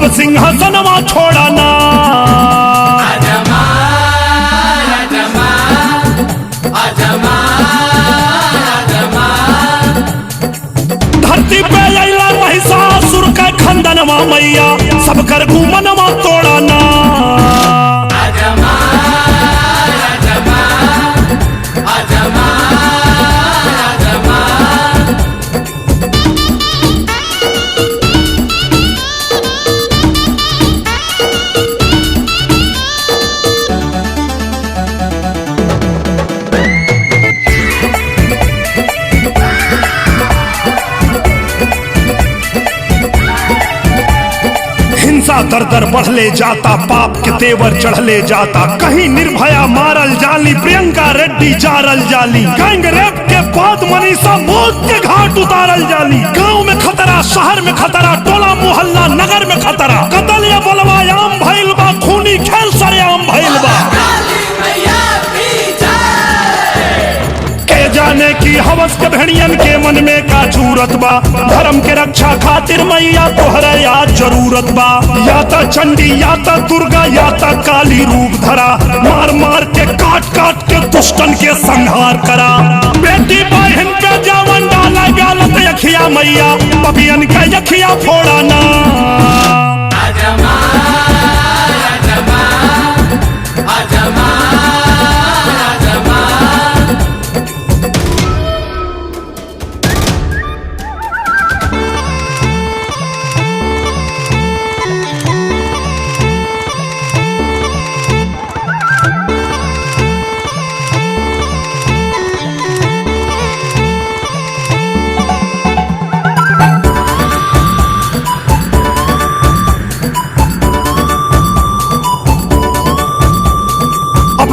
अब सिंहासनवा छोड़ाना। धरती पे अइला महिषासुर का खंडनवा मैया, सब कर घूमनवा तोड़ाना। दर दर बढ़ ले जाता, पाप के तेवर चढ़ ले जाता। कहीं निर्भया मारल जाली, प्रियंका रेड्डी जारल जाली। गैंग रेप के बाद मनीषा मौत के घाट उतारल जाली। गांव में खतरा, शहर में खतरा, टोला मोहल्ला नगर में खतरा। कतल या बलवा आम भइल बा, खूनी खेल सरेआम भइल बा। जाने की हवस के भेड़ियन के मन में का जरूरत बा। धर्म के रक्षा खातिर मैया तोहरा याद जरूरत बा। या ता चंडी या ता दुर्गा या ता काली रूप धरा। मार मार के काट काट के दुष्टन के संहार करा। बेटी बहन पे जावन डाला गालत यखिया मैया, पपियन के यखिया फोड़ाना।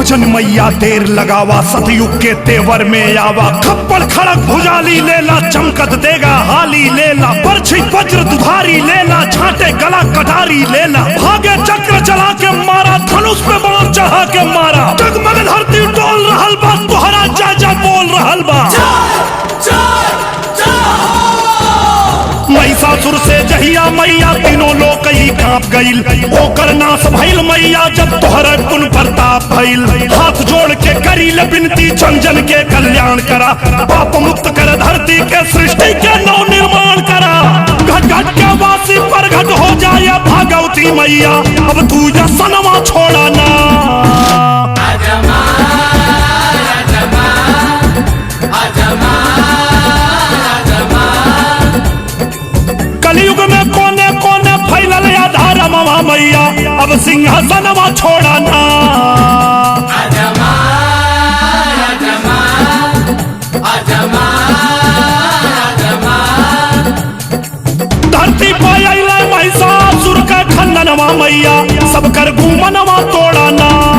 जन मैया देर लगावा, सतयुग के तेवर में आवा। खप्पड़ खड़क भुजाली लेला, चमकत देगा हाली लेला। बरछी वज्र दुधारी लेला, छाटे गला कटारी लेला। भागे चक्र चला के मारा, धनुष पे बाण चढ़ा के मारा। जगमग धरती डोल रहल बा, तोहरा जा जा बोल रहल बा। महिषासुर से जहिया मैया तीनों लोग ही कांप गईल। ओकर नाश भइल मैया, जब तोहरा पुन प्रताप भइल। हाथ जोड़ के करील बिनती, जन के कल्याण करा। पाप मुक्त कर धरती के, सृष्टि के नव निर्माण करा। घट घट के वासी प्रगट हो जाए भागवती मैया, अब तू या सनवा छोड़ाना। कलयुग में कोने कोने फैलल आधार मवा मैया, अब सिंहासनवा छोड़ाना। धरती पर अइला महिषासुर का खंडनवा मैया, सब कर घूमनवा तोड़ाना।